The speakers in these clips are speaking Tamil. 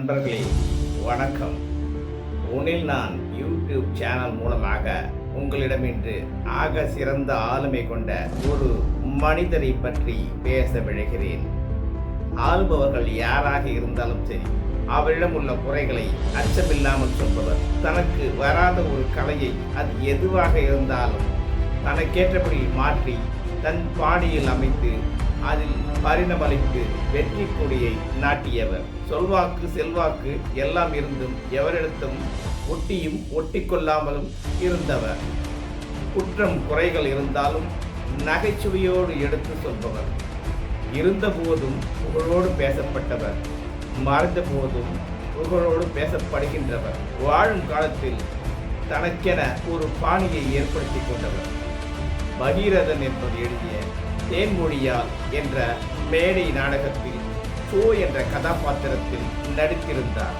நண்பர்களே வணக்கம். உன்னில் நான் யூடியூப் சேனல் மூலமாக உங்களிடம் இன்று ஆக சிறந்த ஆளுமை கொண்ட ஒரு மனிதரை பற்றி பேச விழைகிறேன். ஆளுபவர்கள் யாராக இருந்தாலும் சரி, அவரிடம் உள்ள குறைகளை அச்சமில்லாமல் சொல்பவர். தனக்கு வராத ஒரு கலையை அது எதுவாக இருந்தாலும் தனக்கேற்றபடி மாற்றி தன் பாணியில் அமைத்து அதில் பரிணமளித்து வெற்றி கொடியை நாட்டியவர். சொல்வாக்கு செல்வாக்கு எல்லாம் இருந்தும் எவரிடத்தும் ஒட்டியும் ஒட்டிக்கொள்ளாமலும் இருந்தவர். குற்றம் குறைகள் இருந்தாலும் நகைச்சுவையோடு எடுத்து சொல்பவர். இருந்த போதும் புகழோடு பேசப்பட்டவர், மறைந்த போதும் புகழோடு பேசப்படுகின்றவர். வாழும் காலத்தில் தனக்கென ஒரு பாணியை ஏற்படுத்தி கொண்டவர். பகீரதன் என்பது எழுதிய தேன்மொழியால் என்ற மேடை நாடகத்தில் சோ என்ற கதாபாத்திரத்தில் நடித்திருந்தார்.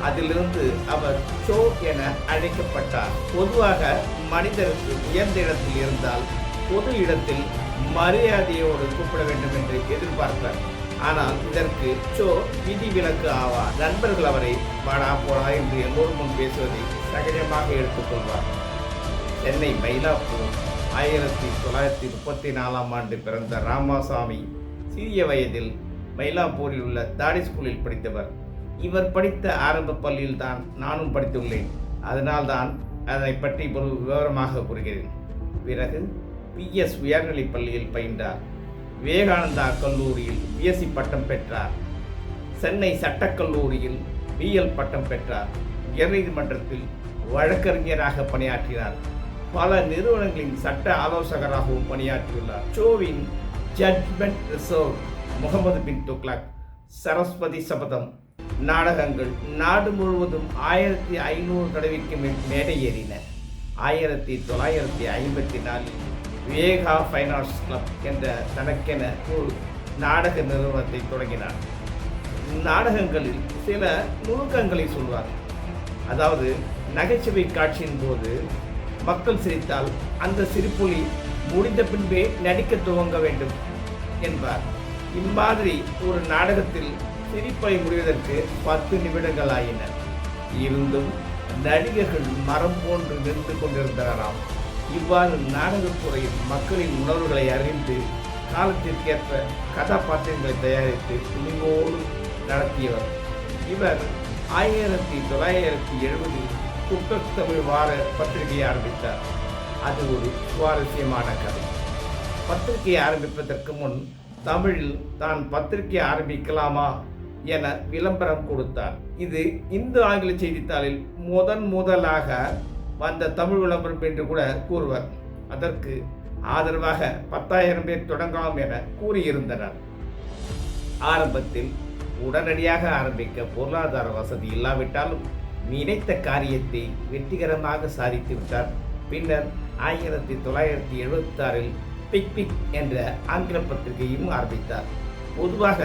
அதிலிருந்து அவர் சோ என அழைக்கப்பட்டார். பொதுவாக மனிதருக்கு உயர்ந்த இடத்தில் இருந்தால் பொது இடத்தில் மரியாதையோடு கூப்பிட வேண்டும் என்று எதிர்பார்ப்பார். ஆனால் இதற்கு சோ விதிவிலக்கு ஆவார். நண்பர்கள் அவரை வாடா போடா என்று எல்லோரும் முன் பேசுவதை சகஜமாக எடுத்துக்கொள்வார். சென்னை மயிலாப்பூர் 1934 பிறந்த ராமசாமி சிறிய வயதில் மயிலாப்பூரில் உள்ள தாடி ஸ்கூலில் படித்தவர். இவர் படித்த ஆரம்ப பள்ளியில் தான் நானும் படித்துள்ளேன். அதனால்தான் அதை பற்றி ஒரு விவரமாக கூறுகிறேன். பிறகு PS உயர்நிலைப் பள்ளியில் பயின்றார். விவேகானந்தா கல்லூரியில் BSc பட்டம் பெற்றார். சென்னை சட்டக்கல்லூரியில் BL பட்டம் பெற்றார். உயர்நீதிமன்றத்தில் வழக்கறிஞராக பணியாற்றினார். பல நிறுவனங்களின் சட்ட ஆலோசகராகவும் பணியாற்றியுள்ளார். சோவின் ஜட்மெண்ட் ரிசர்வ், முகமது பின் துக்ளக், சரஸ்வதி சபதம் நாடகங்கள் நாடு முழுவதும் 1500 தடவைக்கு மேல் மேடை ஏறின. 1954 விவேகா ஃபைனான்ஸ் கிளப் என்ற தனக்கென ஒரு நாடக நிறுவனத்தை தொடங்கினார். நாடகங்களில் சில நுணுக்கங்களை சொல்வார். அதாவது, நகைச்சுவை காட்சியின் போது மக்கள் சிரித்தால் அந்த சிரிப்பொலி முடிந்த பின்பே நடிக்க துவங்க வேண்டும் என்பார். இம்மாதிரி ஒரு நாடகத்தில் சிரிப்பை முடிவதற்கு 10 நிமிடங்கள் ஆயின. இருந்தும் நடிகர்கள் மரம் போன்று நின்று கொண்டிருந்தனராம். இவ்வாறு நாடகத்துறையில் மக்களின் உணர்வுகளை அறிந்து காலத்திற்கேற்ப கதாபாத்திரங்களை தயாரித்து துணிவோடு நடத்தியவர். இவர் 1970 குக்கர் தமிழ் வார பத்திரிகையை ஆரம்பித்தார். அது ஒரு சுவாரஸ்யமான கதை. பத்திரிகையை ஆரம்பிப்பதற்கு முன் தமிழில் தான் பத்திரிகை ஆரம்பிக்கலாமா என விளம்பரம் கொடுத்தார். இது இந்து ஆங்கில செய்தித்தாளில் முதலாக வந்த தமிழ் விளம்பரம் என்று கூட கூறுவர். அதற்கு ஆதரவாக 10,000 பேர் தொடங்கலாம் என கூறியிருந்தனர். ஆரம்பத்தில் உடனடியாக ஆரம்பிக்க பொருளாதார வசதி இல்லாவிட்டாலும் நினைத்த காரியத்தை வெற்றிகரமாக சாதித்து விட்டார். பின்னர் 1976 பிக் என்ற ஆங்கில பத்திரிகையும் ஆரம்பித்தார். பொதுவாக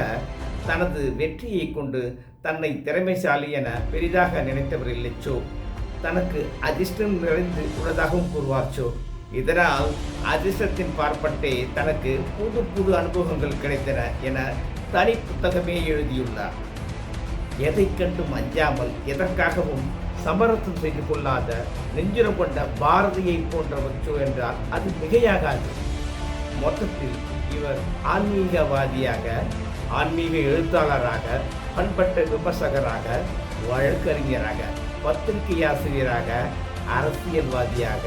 தனது வெற்றியை கொண்டு தன்னை திறமைசாலி என பெரிதாக நினைத்தவர் இல்லை சோ. தனக்கு அதிர்ஷ்டம் நிறைந்து உள்ளதாகவும் கூறுவார் சோ. இதனால் அதிர்ஷ்டத்தின் பார்ப்பட்டே தனக்கு புது புது அனுபவங்கள் கிடைத்தன என தனி புத்தகமே எழுதியுள்ளார். எதை கண்டும் அஞ்சாமல் எதற்காகவும் சமரசம் செய்து கொள்ளாத நெஞ்சுரம் கொண்ட பாரதியை போன்றவர் சோ என்றால் அது மிகையாகாது. மொத்தத்தில் இவர் ஆன்மீகவாதியாக, ஆன்மீக எழுத்தாளராக, பண்பட்ட விமர்சகராக, வழக்கறிஞராக, பத்திரிகை ஆசிரியராக, அரசியல்வாதியாக,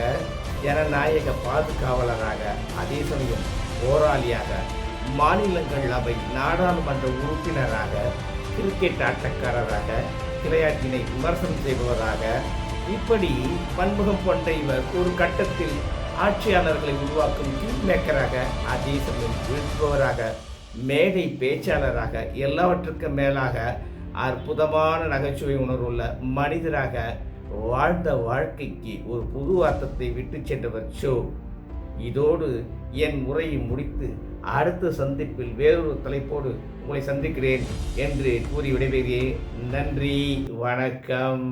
ஜனநாயக பாதுகாவலராக, அதே சமயம் போராளியாக, மாநிலங்களவை நாடாளுமன்ற உறுப்பினராக, கிரிக்கெட் ஆட்டக்காரராக, விளையாட்டினை விமர்சனம் செய்பவராக, இப்படி பன்முகம் கொண்ட இவர் ஒரு கட்டத்தில் ஆட்சியாளர்களை உருவாக்கும் கிங் மேக்கராக, அதே சமயம் வீழ்த்துபவராக, மேடை பேச்சாளராக, எல்லாவற்றுக்கும் மேலாக அற்புதமான நகைச்சுவை உணர்வுள்ள மனிதராக வாழ்ந்த வாழ்க்கைக்கு ஒரு புது அர்த்தத்தை விட்டு சென்றவர் சோ. இதோடு என் உரையை முடித்து அடுத்த சந்திப்பில் வேறொரு தலைப்போடு உங்களை சந்திக்கிறேன் என்று கூறி விடைபெறுகிறேன். நன்றி, வணக்கம்.